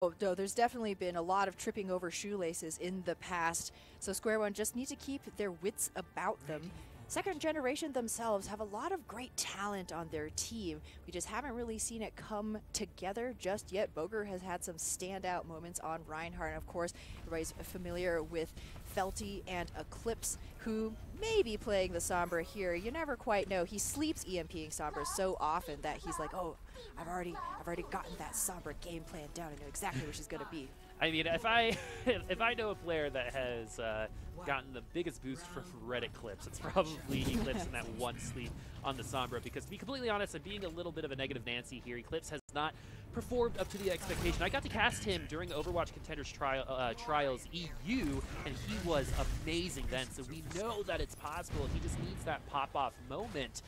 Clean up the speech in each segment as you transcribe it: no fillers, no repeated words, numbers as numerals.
Oh, no, there's definitely been a lot of tripping over shoelaces in the past, so Square One just need to keep their wits about them. Second generation themselves have a lot of great talent on their team. We just haven't really seen it come together just yet. Boger has had some standout moments on Reinhardt, and of course, everybody's familiar with Felty and Eclipse, who may be playing the Sombra here. You never quite know. He sleeps EMPing Sombra so often that he's like, oh, I've already gotten that Sombra game plan down. I know exactly where she's gonna be. I mean, if I know a player that has gotten the biggest boost from Red Eclipse, it's probably Eclipse in that one sleep on the Sombra. Because to be completely honest, I'm being a little bit of a negative Nancy here. Eclipse has not performed up to the expectation. I got to cast him during the Overwatch Contenders Trials EU, and he was amazing then. So we know that it's possible. He just needs that pop-off moment.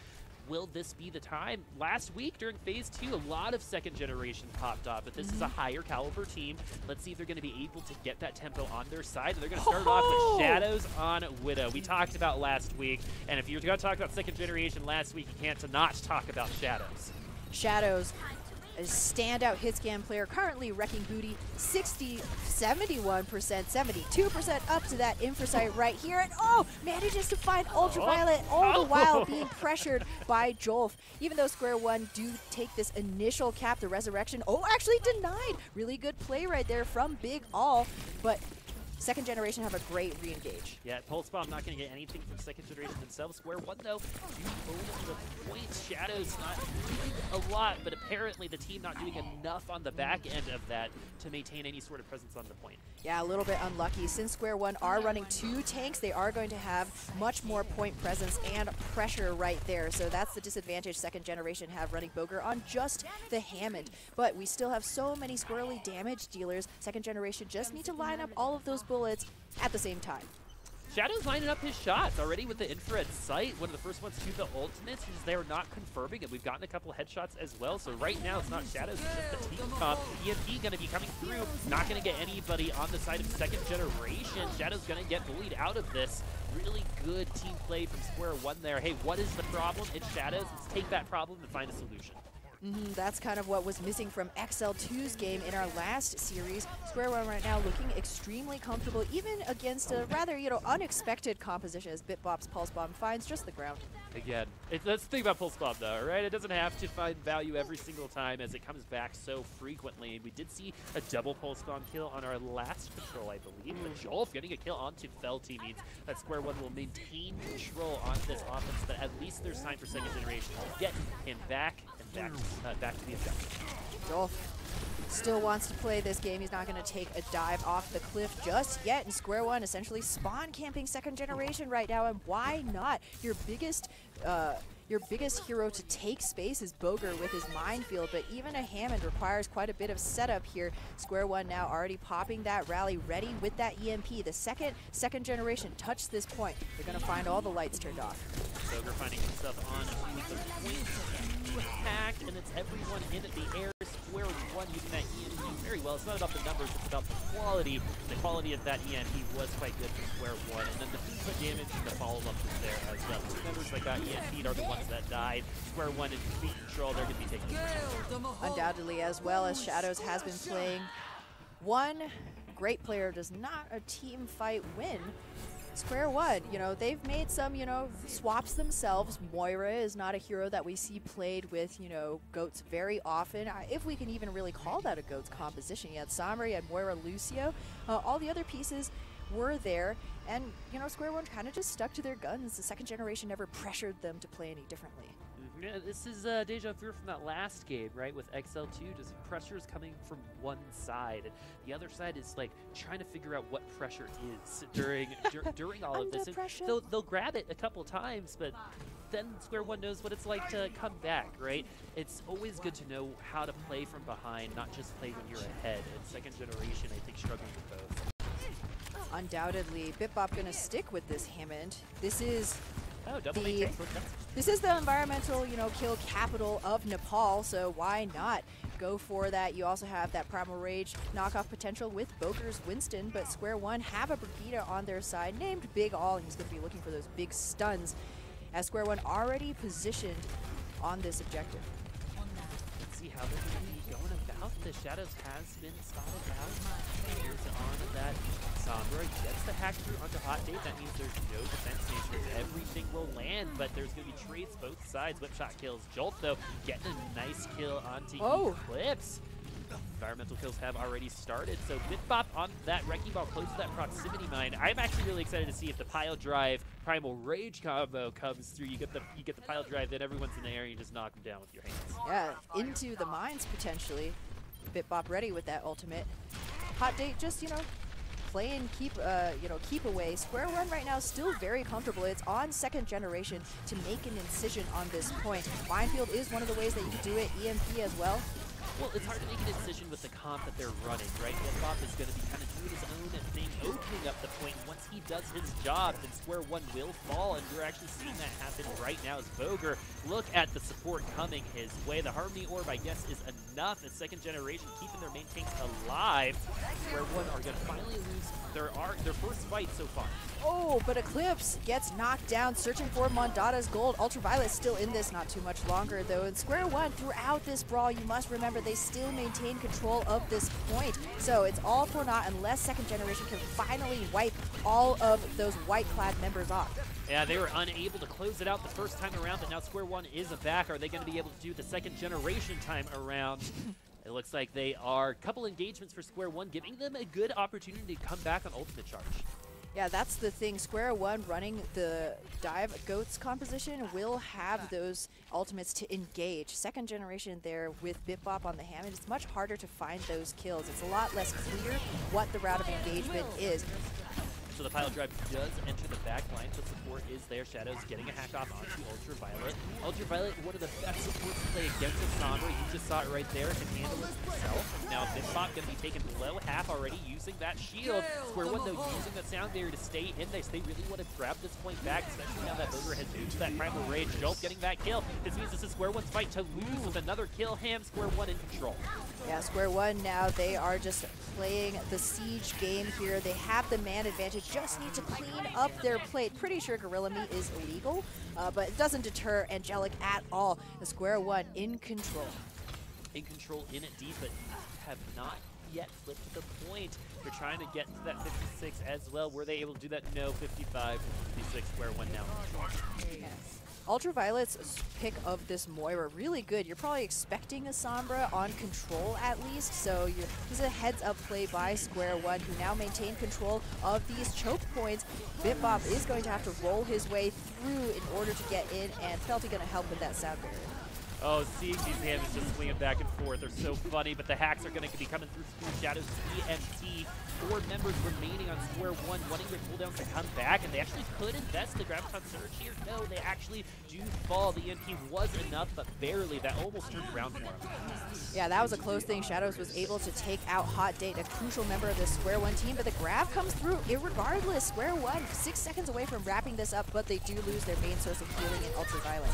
Will this be the time? Last week during Phase 2, a lot of second generation popped off, but this is a higher caliber team. Let's see if they're going to be able to get that tempo on their side. They're going to start off with Shadows on Widow. We talked about last week, and if you're going to talk about second generation last week, you can't not talk about Shadows. Shadows, a standout hit scan player, currently wrecking booty 71%, 72% up to that infrasight right here, and manages to find Ultraviolet all the while being pressured by Jolf. Even though Square One do take this initial cap, the resurrection, actually denied. Really good play right there from Big All, but second generation have a great re-engage. Yeah, Pulse Bomb not going to get anything from second generation themselves. Square One, though, do own the points. Shadows not doing a lot, but apparently the team not doing enough on the back end of that to maintain any sort of presence on the point. Yeah, a little bit unlucky. Since Square One are running 2 tanks, they are going to have much more point presence and pressure right there. So that's the disadvantage second generation have running Boger on just the Hammond. But we still have so many squirrely damage dealers. Second generation just need to line up all of those bullets at the same time. Shadow's lining up his shots already with the infrared sight. One of the first ones to the ultimates. They're not confirming it. We've gotten a couple headshots as well. So right now it's not Shadows, it's just the team comp. EMP going to be coming through. Not going to get anybody on the side of second generation. Shadow's going to get bullied out of this. Really good team play from Square One there. Hey, what is the problem? It's Shadows. Let's take that problem and find a solution. That's kind of what was missing from XL2's game in our last series. Square One right now looking extremely comfortable, even against a rather, unexpected composition as BitBop's Pulse Bomb finds just the ground. Again, that's the thing about Pulse Bomb, though, right? It doesn't have to find value every single time as it comes back so frequently. We did see a double Pulse Bomb kill on our last control, I believe. But Jolf getting a kill onto Felty means that Square One will maintain control on this offense, but at least there's time for second generation to get him back and back to the objective. Jolf still wants to play this game. He's not going to take a dive off the cliff just yet. And Square One essentially spawn camping second generation right now. And why not? Your biggest hero to take space is Boger with his minefield, but even a Hammond requires quite a bit of setup here. Square One now already popping that rally, ready with that EMP. The second generation touch this point, they're going to find all the lights turned off. Boger finding himself on the point attack, and it's everyone in the air. Square One using that EMP very well. It's not about the numbers, it's about the quality. The quality of that EMP was quite good for Square One, and then the input damage and the follow-up was there as well. The members that got EMP'd are the ones that died. Square One in complete control. They're going to be taking it. Undoubtedly, as well as Shadows has been playing. One great player does not a team fight win. Square One, they've made some, swaps themselves. Moira is not a hero that we see played with, GOATs very often, if we can even really call that a GOATs composition. You had Sombra, you had Moira, Lucio. All the other pieces were there, and, Square One kind of just stuck to their guns. The second generation never pressured them to play any differently. Yeah, this is deja vu from that last game, right? With XL2, just pressure is coming from one side, and the other side is like trying to figure out what pressure is during all of this. And they'll grab it a couple times, but then Square One knows what it's like to come back, right? It's always good to know how to play from behind, not just play when you're ahead. And second generation, I think, struggling with both. Undoubtedly, BitBop gonna stick with this Hammond. This is This is the environmental, kill capital of Nepal, so why not go for that? You also have that Primal Rage knockoff potential with Boger's Winston, but Square One have a Brigida on their side named Big All, and he's going to be looking for those big stuns as Square One already positioned on this objective. Let's see how they're going to be going about out. The Shadows has been spotted out. Fingers on that Sombra. Gets the hack through onto Hot Date. That means there's no defense nature. Everything will land, but there's going to be trades both sides. Whipshot kills Jolt, though, getting a nice kill onto Eclipse. Environmental kills have already started, so Bitbop on that Wrecking Ball close to that proximity mine. I'm actually really excited to see if the Pile Drive Primal Rage combo comes through. You get the Pile Drive, then everyone's in the air, and you just knock them down with your hands. Yeah, into the mines potentially. Bitbop ready with that ultimate. Hot Date just, playing keep away. Square One right now still very comfortable. It's on second generation to make an incision on this point. Minefield is one of the ways that you can do it. EMP as well. Well, it's hard to make a decision with the comp that they're running, right? Bitbop is going to be kind of doing his own thing, opening up the point. Once he does his job, then Square One will fall, and we're actually seeing that happen right now as Voger look at the support coming his way. The Harmony Orb, I guess, is enough as second generation, keeping their main tanks alive. Square One are going to finally lose their first fight so far. Oh, but Eclipse gets knocked down, searching for Mondada's gold. Ultraviolet still in this, not too much longer, though. And Square One, throughout this brawl, you must remember they still maintain control of this point. So it's all for naught unless second generation can finally wipe all of those white-clad members off. Yeah, they were unable to close it out the first time around, but now Square One is back. Are they going to be able to do the second generation time around? It looks like they are. A couple engagements for Square One, giving them a good opportunity to come back on ultimate charge. Yeah, that's the thing. Square One running the Dive Goats composition will have those ultimates to engage. Second generation there with Bitbop on the Hammond, it's much harder to find those kills. It's a lot less clear what the route of engagement is. So the Pile Drive does enter the back line, so support is there. Shadows getting a hack off onto Ultraviolet. Ultraviolet, one of the best supports to play against the Sombra. You just saw it right there, can handle it himself. Now Bitbop going to be taken below half already using that shield. Square One, though, using the sound barrier to stay in this. They really want to grab this point back, especially now that Boger has moved that Primal Rage. Jolt getting that kill. This means this is Square One's fight to lose with another kill. Square One in control. Yeah, Square One now, they are just playing the siege game here. They have the man advantage, just need to clean up their plate. Pretty sure Gorilla Meat is illegal, but it doesn't deter Angelic at all. The Square One in control. In control, in it deep, but have not yet flipped the point. They're trying to get to that 56 as well. Were they able to do that? No, 55, 56, Square One now. Yes. Ultraviolet's pick of this Moira, really good. You're probably expecting a Sombra on control at least, so this is a heads-up play by Square One, who now maintain control of these choke points. Bitbop is going to have to roll his way through in order to get in, and Felty going to help with that sound barrier. Oh, seeing these hands just swinging back and forth are so funny, but the hacks are going to be coming through Shadows EMT. 4 members remaining on Square One, wanting their cooldowns to come back, and they actually could invest the Graviton Surge here. No, they actually do fall. The EMP was enough, but barely. That almost turned around for them. Yeah, that was a close thing. Shadows was able to take out Hot Date, a crucial member of the Square One team, but the grab comes through irregardless. Square One 6 seconds away from wrapping this up, but they do lose their main source of healing in Ultraviolet.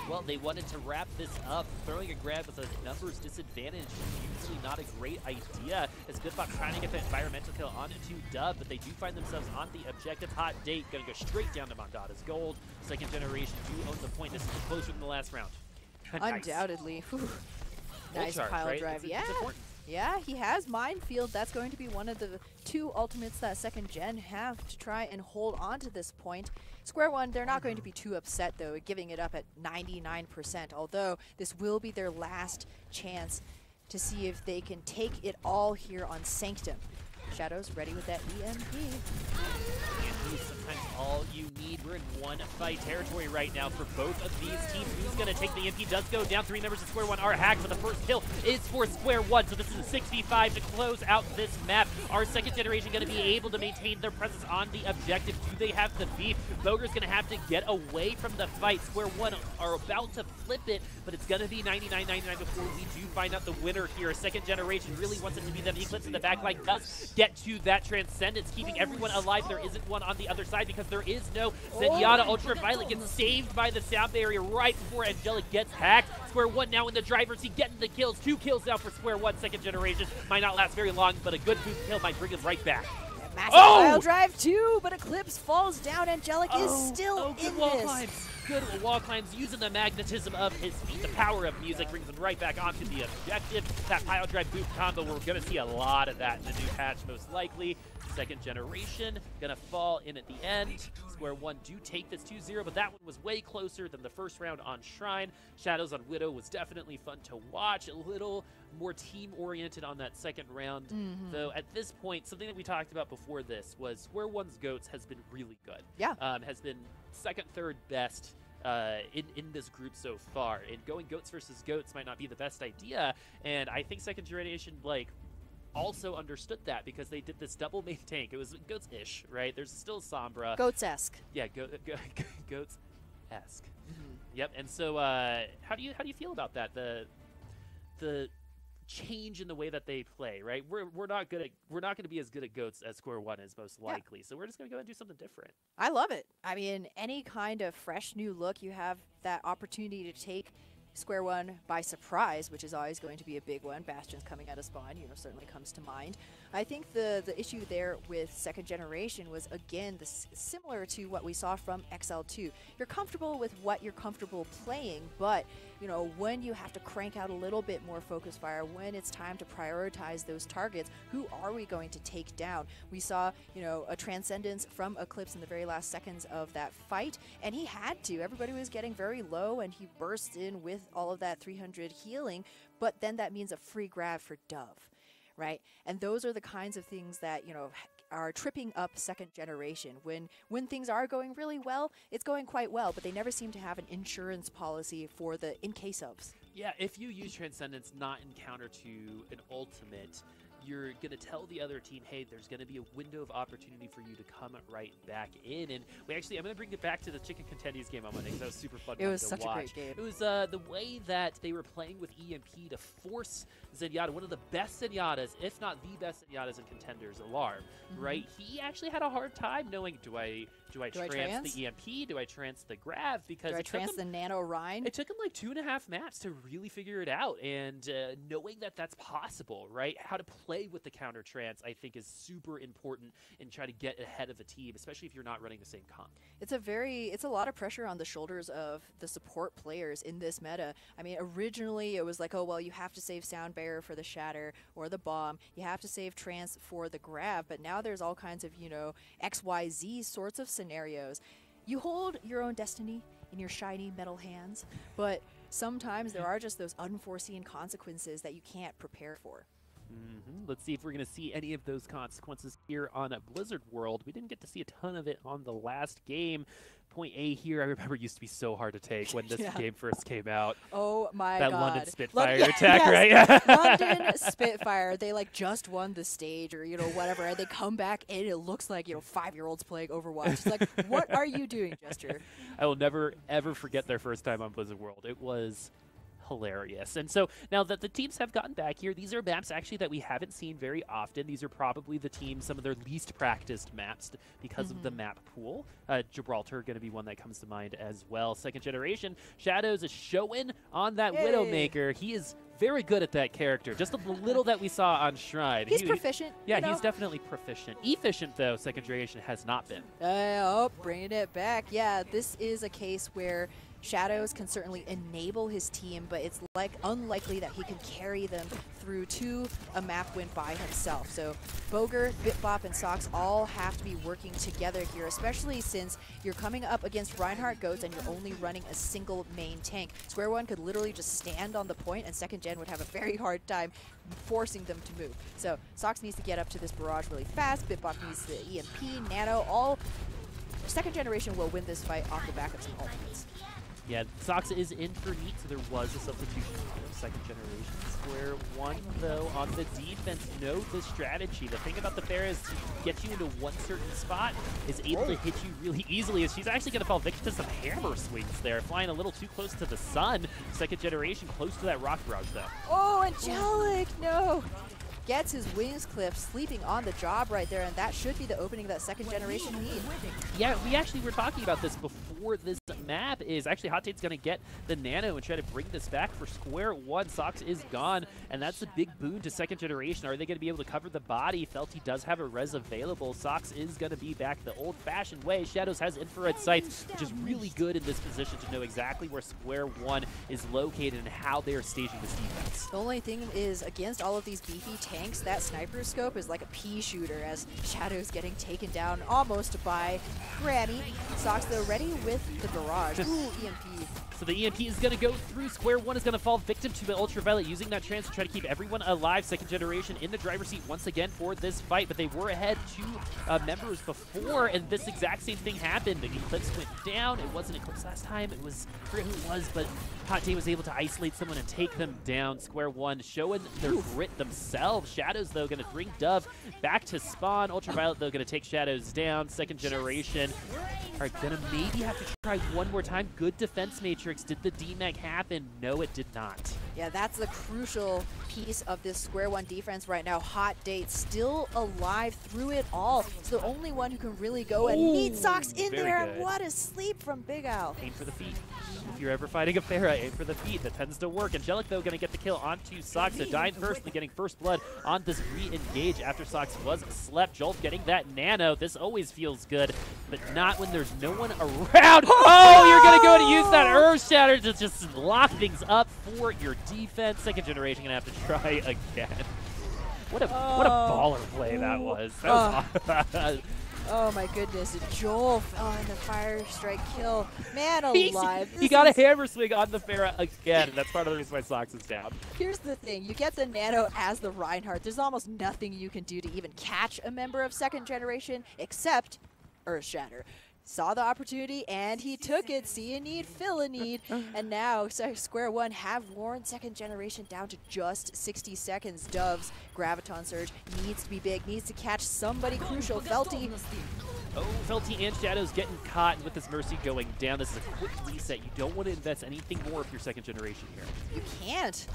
Well, they wanted to wrap this up. Throwing a grab with a numbers disadvantage is usually not a great idea, as Bitbop trying to get the environmental kill onto Dub, but they do find themselves on the objective. Hot Date going to go straight down to Mondada's gold. Second generation do own the point. This is closer than the last round. Undoubtedly. Nice charge, pile right? drive. It's important. Yeah, he has Minefield. That's going to be one of the 2 ultimates that second gen have to try and hold on to this point. Square One, they're not going to be too upset, though, giving it up at 99%, although this will be their last chance to see if they can take it all here on Sanctum. Shadows ready with that EMP. EMP is sometimes all you need. We're in one-fight territory right now for both of these teams. Who's going to take the EMP? Does go down. 3 members of Square One are hacked, but the first kill is for Square One. So this is a 65 to close out this map. Our second generation going to be able to maintain their presence on the objective. Do they have the beef? Boger's going to have to get away from the fight. Square One are about to flip it, but it's going to be 99-99 before we do find out the winner here. Second generation really wants it to be them. Eclipse in the back line does get to that Transcendence, keeping everyone alive. There isn't one on the other side because there is no Zenyatta. Ultraviolet gets saved by the sound barrier right before Angelic gets hacked. Square One now in the driver's seat, getting the kills. 2 kills now for Square One. Second generation might not last very long, but a good boost kill might bring them right back. Massive pile drive too, but Eclipse falls down. Angelic is still in this. good wall climbs, using the magnetism of his feet. The power of music brings him right back onto the objective. That pile drive boot combo, we're going to see a lot of that in the new patch, most likely. Second generation gonna fall in at the end. Square One do take this 2-0, but that one was way closer than the first round on Shrine. Shadows on Widow was definitely fun to watch. A little more team-oriented on that second round. Though at this point, something that we talked about before this was Square One's GOATs has been really good. Yeah. Has been second, third best in this group so far. And going GOATs versus GOATs might not be the best idea. And I think second generation, also understood that because they did this double main tank. It was Goats-ish, right? There's still Sombra. Goats-esque. Yeah, Goats-esque. Yep. And so, how do you feel about that? The change in the way that they play, right? We're not going to be as good at Goats as Square One is most likely. So we're just going to go and do something different. I love it. I mean, any kind of fresh new look, you have that opportunity to take Square One by surprise, which is always going to be a big one. Bastion's coming out of spawn, certainly comes to mind. I think the issue there with second generation was, again, similar to what we saw from XL2. You're comfortable with what you're comfortable playing, but when you have to crank out a little bit more focus fire, when it's time to prioritize those targets, who are we going to take down? We saw, a transcendence from Eclipse in the very last seconds of that fight, and he had to. Everybody was getting very low, and he burst in with all of that 300 healing, but then that means a free grab for Dove, right? And those are the kinds of things that, are tripping up second generation. When things are going really well, it's going quite well, but they never seem to have an insurance policy for the in case ofs. Yeah, if you use Transcendence not in counter to an ultimate, you're going to tell the other team, hey, there's going to be a window of opportunity for you to come right back in. And I'm going to bring it back to the Chicken Contenders game on Monday because that was super fun to watch. It was such a great game. It was the way that they were playing with EMP to force Zenyatta, one of the best Zenyatas, if not the best Zenyatas in Contenders, Alarm, right? He actually had a hard time knowing, do I trance the EMP? Do I trance the grab? Because do I trance the Nano Rhine? It took him 2.5 maps to really figure it out, and knowing that that's possible, right? How to play with the counter trance, I think, is super important in trying to get ahead of a team, especially if you're not running the same comp. It's a lot of pressure on the shoulders of the support players in this meta. I mean, originally it was like, oh, well, you have to save Sound Bearer for the Shatter or the Bomb. You have to save Trance for the Grab, but now there's all kinds of, XYZ sorts of scenarios. You hold your own destiny in your shiny metal hands, but sometimes there are just those unforeseen consequences that you can't prepare for. Let's see if we're going to see any of those consequences here on a Blizzard World. We didn't get to see a ton of it on the last game. Point A here, I remember, used to be so hard to take when this game first came out. Oh my God. God. London Spitfire attack, right? London Spitfire, they just won the stage or, whatever, and they come back and it looks like, 5-year-olds playing Overwatch. It's like, what are you doing, Jester? I will never, ever forget their first time on Blizzard World. It was hilarious. And so now that the teams have gotten back here, these are maps actually that we haven't seen very often. These are probably the teams, some of their least practiced maps because of the map pool. Gibraltar going to be one that comes to mind as well. Second generation, Shadows is showing on that Widowmaker. He is very good at that character. Just the little that we saw on Shrine. He's proficient. Yeah, he's definitely proficient. Efficient, though, second generation has not been. Bringing it back. Yeah, this is a case where Shadows can certainly enable his team, but it's unlikely that he can carry them through to a map win by himself. So Boger, Bitbop, and Sox all have to be working together here, especially since you're coming up against Reinhardt Goats and you're only running a single main tank. Square One could literally just stand on the point and second gen would have a very hard time forcing them to move. So Sox needs to get up to this barrage really fast. Bitbop needs the EMP, Nano, all second generation will win this fight off the back of some ultimates. Yeah, Sox is in for Neat, so there was a substitution for second generation. Square One, though, on the defense, know the strategy. The thing about the Fair is to get you into one certain spot is able to hit you really easily. As she's actually going to fall victim to some hammer swings there, flying a little too close to the sun. Second generation close to that rock barrage, though. Oh, Angelic, no! Gets his wings clipped, sleeping on the job right there, and that should be the opening of that second generation lead. Yeah, we actually were talking about this before for this map is actually HotTate's going to get the Nano and try to bring this back for square one. Sox is gone, and that's a big boon to second generation. Are they going to be able to cover the body? Felty does have a res available. Sox is going to be back the old-fashioned way. Shadows has infrared sights, which is really good in this position to know exactly where square one is located and how they are staging this defense. The only thing is, against all of these beefy tanks, that sniper scope is like a pea shooter as Shadows getting taken down almost by Granny. Sox, though, ready with the barrage. Ooh, EMP. So the EMP is going to go through. Square one is going to fall victim to the Ultraviolet, using that chance to try to keep everyone alive. Second generation in the driver's seat once again for this fight, but they were ahead 2 members before, and this exact same thing happened. The Eclipse went down. It wasn't Eclipse last time. It was, I forget who it was, but HotTate was able to isolate someone and take them down. Square one showing their grit themselves. Shadows, though, going to bring Dove back to spawn. Ultraviolet, though, going to take Shadows down. Second generation are going to maybe have to try one more time. Good defense matrix. Did the DMAG happen? No, it did not. Yeah, that's the crucial piece of this square one defense right now. HotTate still alive through it all. It's the only one who can really go and meet Sox in there. Good. What a sleep from Big Al. Aim for the feet. If you're ever fighting a Pharah, aim for the feet. That tends to work. Angelic, though, going to get the kill onto Sox. So dying first, but getting first blood on this re-engage after Sox was slept. Jolt getting that Nano. This always feels good, but not when there's no one around. Oh, you're going to go and use that Earth Shatter to just lock things up for your defense. Second generation going to have to try again. What a baller play that was. That was Oh my goodness, Joel fell in the fire strike kill. Man alive. He got a hammer swing on the Pharah again, and that's part of the reason why Sox is down. Here's the thing, you get the Nano as the Reinhardt. There's almost nothing you can do to even catch a member of second generation except Earth Shatter. Saw the opportunity and he took it. See a need, fill a need. And now square one have worn second generation down to just 60 seconds. Dove's Graviton Surge needs to be big, needs to catch somebody crucial. Felty. Oh, Felty and Shadows getting caught, and with this Mercy going down, this is a quick reset. You don't want to invest anything more if you're second generation here. You can't.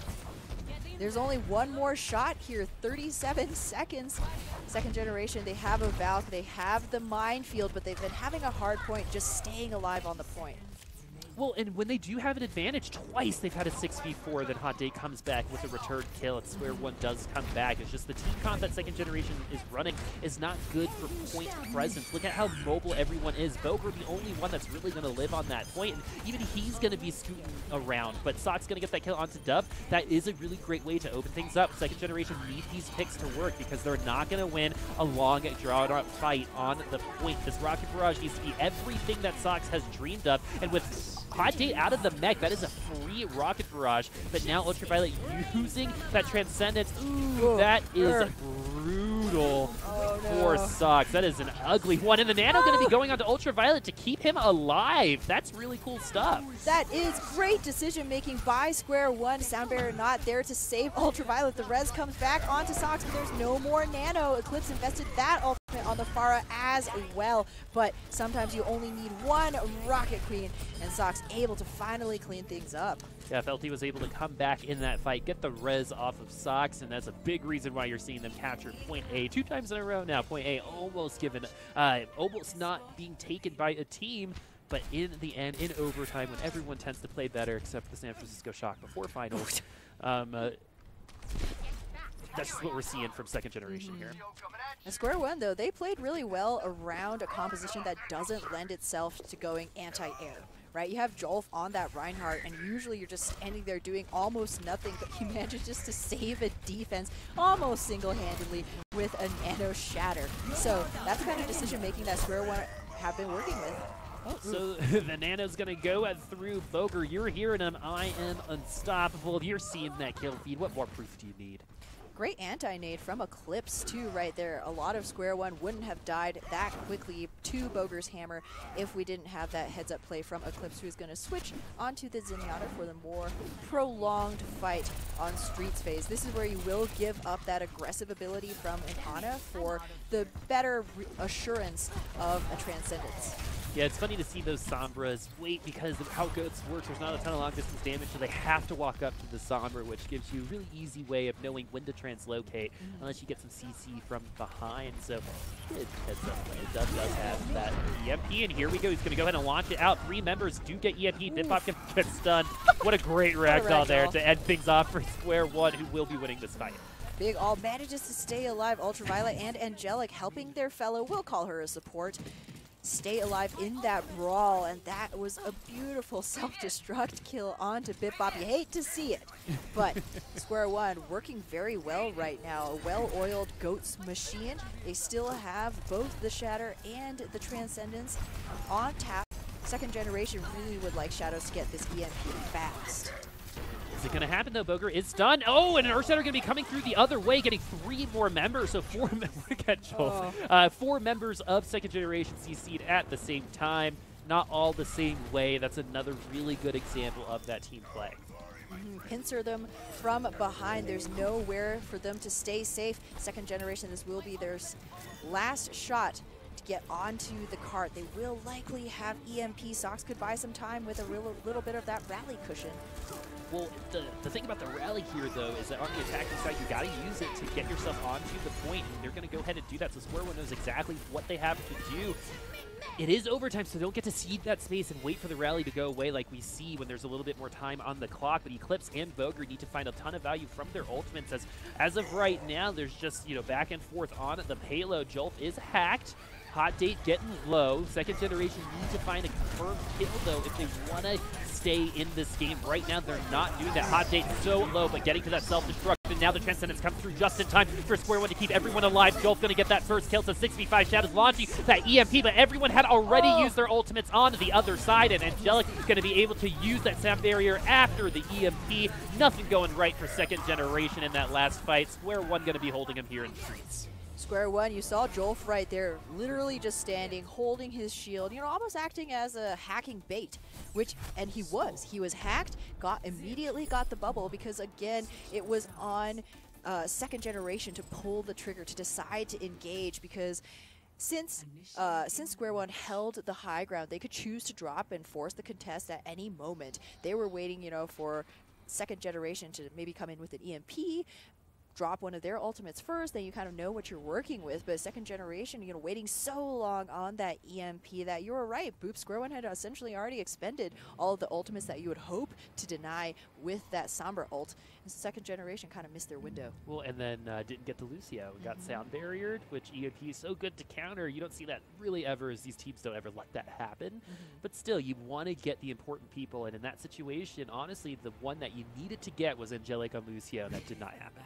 There's only one more shot here, 37 seconds. Second generation, they have a Valk, they have the minefield, but they've been having a hard point just staying alive on the point. Well, and when they do have an advantage, twice they've had a 6v4, then HotTate comes back with a return kill. It's where one does come back. It's just the team comp that second generation is running is not good for point presence. Look at how mobile everyone is. Boger, the only one that's really going to live on that point, and even he's going to be scooting around. But Sock's going to get that kill onto Dub. That is a really great way to open things up. Second generation need these picks to work because they're not going to win a long drawn-out fight on the point. This Rocket Barrage needs to be everything that Sox has dreamed of, and with HotTate out of the mech, that is a free Rocket Barrage, but now Ultraviolet using that Transcendence. Ooh, that is brutal for Sox. That is an ugly one, and the Nano going to be going on to Ultraviolet to keep him alive. That's really cool stuff. That is great decision-making by square one. Sound Barrier not there to save Ultraviolet. The res comes back onto Sox, but there's no more Nano. Eclipse invested that ultimate on the Pharah as well, but sometimes you only need one Rocket Queen, and Sox able to finally clean things up. Yeah, Felty was able to come back in that fight, get the res off of Sox, and that's a big reason why you're seeing them capture Point A 2 times in a row now. Point A almost given, almost not being taken by a team, but in the end, in overtime, when everyone tends to play better, except the San Francisco Shock before finals, that's just what we're seeing from second generation here. And square one, though, they played really well around a composition that doesn't lend itself to going anti-air. Right, you have Jolf on that Reinhardt, and usually you're just standing there doing almost nothing, but he manages just to save a defense almost single-handedly with a Nano Shatter. So that's the kind of decision-making that square one have been working with. Oh, so the Nano's going to go through Boger. You're hearing him. I am unstoppable. You're seeing that kill feed. What more proof do you need? Great anti-nade from Eclipse, too, right there. A lot of square one wouldn't have died that quickly to Boger's hammer if we didn't have that heads-up play from Eclipse, who's going to switch onto the Zenyatta for the more prolonged fight on Streets phase. This is where you will give up that aggressive ability from an Ana for the better assurance of a Transcendence. Yeah, it's funny to see those Sombras wait because of how Goats works. There's not a ton of long distance damage, so they have to walk up to the Sombra, which gives you a really easy way of knowing when to translocate, unless you get some CC from behind. So good heads up play. Dove does have that EMP, and here we go. He's going to go ahead and launch it out. 3 members do get EMP. Bitpop can get stunned. What a great ragdoll there to end things off for Square One, who will be winning this fight. Big All manages to stay alive. Ultraviolet and Angelic helping their fellow, we'll call her a support, stay alive in that brawl, and that was a beautiful self-destruct kill onto Bitbop. You hate to see it, but Square One working very well right now. A well-oiled Goats machine. They still have both the Shatter and the Transcendence on tap. Second generation really would like Shadows to get this EMP fast. Is it going to happen, though? Boger is done. Oh, and an Earthshatter going to be coming through the other way, getting 3 more members. So 4 4 members of second generation CC'd at the same time. Not all the same way. That's another really good example of that team play. Pincer them from behind. There's nowhere for them to stay safe. Second generation, this will be their last shot to get onto the cart. They will likely have EMP. Sox could buy some time with a little bit of that rally cushion. Well, the thing about the rally here, though, is that on the attacking side, you got to use it to get yourself onto the point, and they're going to go ahead and do that. So Square One knows exactly what they have to do. It is overtime, so they don't get to cede that space and wait for the rally to go away like we see when there's a little bit more time on the clock. But Eclipse and Boger need to find a ton of value from their ultimates. As of right now, there's just, back and forth on the payload. Jolf is hacked. Hot Date getting low. Second generation need to find a confirmed kill, though, if they want to stay in this game. Right now, they're not doing that. Hot Date so low, but getting to that self-destruct. And now the Transcendence comes through just in time for Square One to keep everyone alive. Jolf's going to get that first kill. So 6v5 Shadows launching that EMP, but everyone had already used their ultimates on the other side, and Angelic is going to be able to use that sound barrier after the EMP. Nothing going right for second generation in that last fight. Square One going to be holding him here in streets. Square One, you saw Jolf right there, literally just standing, holding his shield, almost acting as a hacking bait, and he was hacked, immediately got the bubble because, again, it was on second generation to pull the trigger, to decide to engage, because since Square One held the high ground, they could choose to drop and force the contest at any moment. They were waiting, for second generation to maybe come in with an EMP, drop one of their ultimates first, then you kind of know what you're working with. But second generation, waiting so long on that EMP that you were right. Boop, Square One had essentially already expended all of the ultimates that you would hope to deny with that Sombra ult. And second generation kind of missed their window. Well, and then didn't get the Lucio. Got sound barriered, which EMP is so good to counter. You don't see that really ever, as these teams don't ever let that happen. But still, you want to get the important people. And in that situation, honestly, the one that you needed to get was Angelic on Lucio. That did not happen.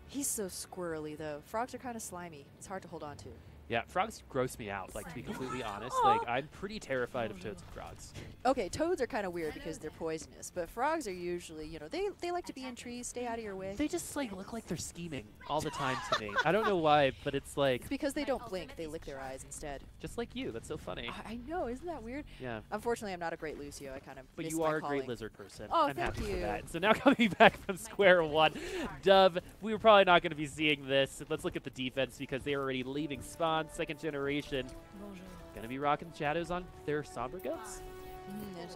He's so squirrely, though. Frogs are kind of slimy. It's hard to hold on to. Yeah, frogs gross me out, to be completely honest. I'm pretty terrified of toads and frogs. Okay, toads are kind of weird because they're poisonous, but frogs are usually, they like to be in trees, stay out of your way. They just, look like they're scheming all the time to me. I don't know why, but it's like... It's because they don't blink. They lick their eyes instead. Just like you. That's so funny. I know. Isn't that weird? Yeah. Unfortunately, I'm not a great Lucio. I kind of But you are a great lizard person. Oh, I'm happy thank you. for that. So now coming back from Square One, Dove, we were probably not going to be seeing this. Let's look at the defense because they're already leaving spawn. Second generation. Going to be rocking Shadows on their Sombra Goats.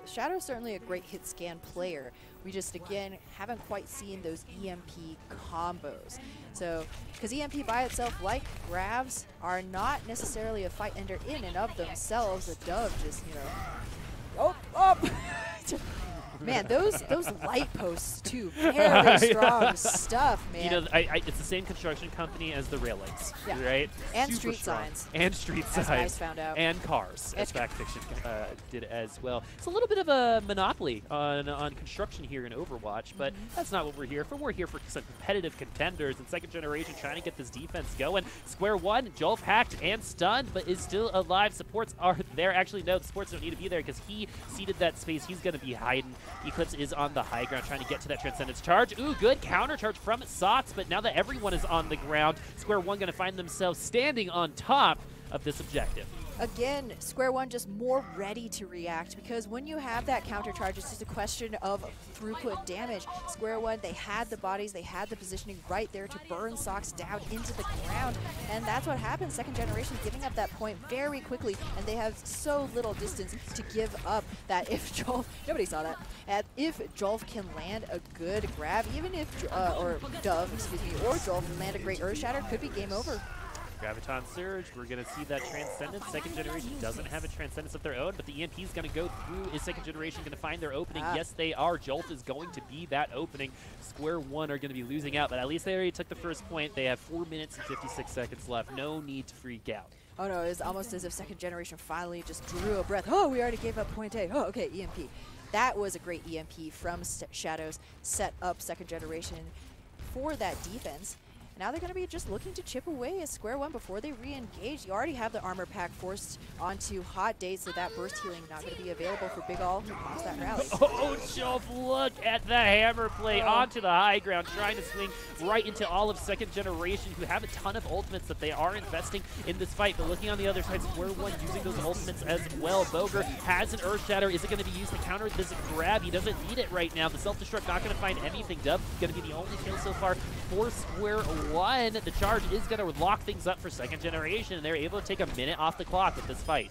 Shadow's certainly a great hit scan player. We just, again, haven't quite seen those EMP combos. So, because EMP by itself, like grabs, are not necessarily a fight ender in and of themselves. A Dove just, Man, those light posts too, very strong stuff, man. It's the same construction company as the railings, right? And Super street strong. signs. And street signs. As Vice found out. And cars, as Fact Fiction did as well. It's a little bit of a monopoly on construction here in Overwatch, but that's not what we're here for. We're here for some competitive contenders and second generation trying to get this defense going. Square One, Jolf hacked and stunned, but is still alive. Supports are there. Actually, no, the supports don't need to be there because he ceded that space. He's going to be hiding. Eclipse is on the high ground trying to get to that Transcendence charge. Ooh, good counter charge from Sots, but now that everyone is on the ground, Square One going to find themselves standing on top of this objective. again, Square One just more ready to react, because when you have that counter charge, it's just a question of throughput damage. Square One, they had the bodies, they had the positioning right there to burn Sox down into the ground, and that's what happened. Second generation giving up that point very quickly, and they have so little distance to give up that if Jolf, nobody saw that, and if Jolf can land a good grab, even if, or Dove, excuse me, or Jolf can land a great Earth Shatter, could be game over. Graviton Surge, we're going to see that Transcendence. Second generation doesn't have a Transcendence of their own, but the EMP is going to go through. Is second generation going to find their opening? Yes, they are. Jolt is going to be that opening. Square One are going to be losing out, but at least they already took the first point. They have 4 minutes and 56 seconds left. No need to freak out. Oh no, it was almost as if second generation finally just drew a breath. Oh, we already gave up point A. Oh, okay, EMP. That was a great EMP from Shadows, set up second generation for that defense. Now they're going to be just looking to chip away at Square One before they re-engage. You already have the armor pack forced onto Hot Date, so that burst healing not going to be available for Big All, who pops that rally. Oh, Jolf, look at the hammer play onto the high ground, trying to swing right into all of second generation, who have a ton of ultimates that they are investing in this fight. But looking on the other side, Square One using those ultimates as well. Boger has an Earth Shatter. Is it going to be used to counter this grab? He doesn't need it right now. The self-destruct not going to find anything. Dub going to be the only kill so far for Square One. The charge is going to lock things up for second generation, and they're able to take a minute off the clock with this fight.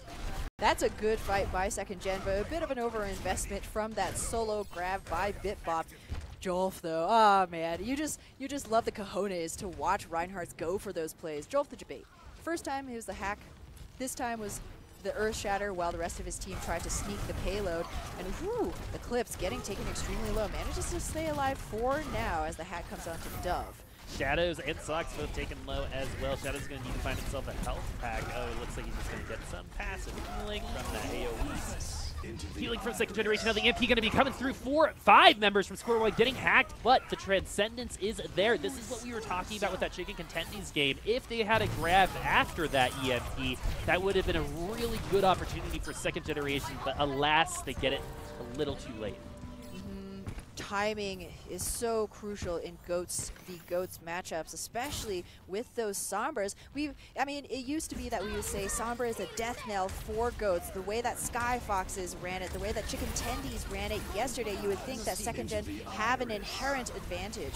That's a good fight by second gen, but a bit of an overinvestment from that solo grab by BitBop. Jolf though, oh man, you just love the cojones to watch Reinhardt's go for those plays. Jolf the debate. First time it was the hack, this time was the Earth Shatter, while the rest of his team tried to sneak the payload. And whew, the Clips getting taken extremely low, manages to stay alive for now as the hack comes onto Dove. Shadows and Sox both taken low as well. Shadows going to need to find himself a health pack. Oh, it looks like he's just going to get some passive healing from that AoE. Healing from second generation. Now the EMP going to be coming through. 5 members from Square One getting hacked, but the Transcendence is there. This is what we were talking about with that Chicken Contenders game. If they had a grab after that EMP, that would have been a really good opportunity for second generation, but alas, they get it a little too late. Timing is so crucial in Goats v Goats matchups, especially with those Sombras. I mean, it used to be that we would say Sombra is a death knell for Goats. The way that Sky Foxes ran it, the way that Chicken Tendies ran it yesterday, you would think that second gen have an inherent advantage.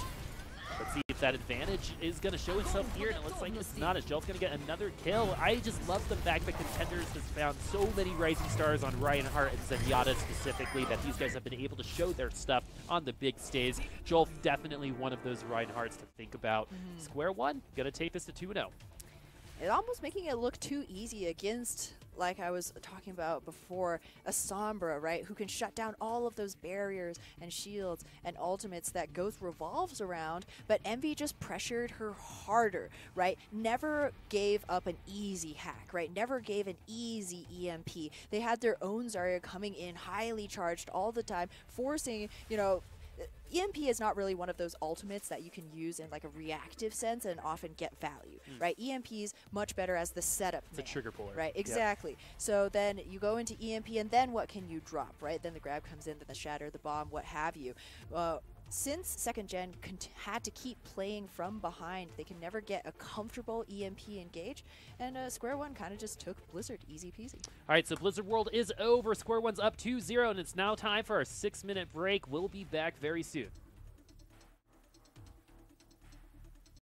Let's see if that advantage is going to show itself here, and it looks like it's not. As Jolf's going to get another kill. I just love the fact that Contenders has found so many rising stars on Reinhardt and Zenyatta specifically, that these guys have been able to show their stuff on the big stage. Jolf definitely one of those Reinhardts to think about. Square One going to take this to 2-0. It's almost making it look too easy against, like I was talking about before, a Sombra, right, who can shut down all of those barriers and shields and ultimates that Ghost revolves around, but Envy just pressured her harder, right? Never gave up an easy hack, right? Never gave an easy EMP. They had their own Zarya coming in highly charged all the time, forcing, you know, EMP is not really one of those ultimates that you can use in like a reactive sense and often get value, right? EMP is much better as the setup. It's a trigger puller. Right, exactly. Yep. So then you go into EMP, and then what can you drop, right? Then the grab comes in, then the shatter, the bomb, what have you. Since second gen had to keep playing from behind, they can never get a comfortable EMP engage, and Square One kind of just took Blizzard easy peasy. All right, so Blizzard World is over. Square One's up 2-0, and it's now time for our 6-minute break. We'll be back very soon.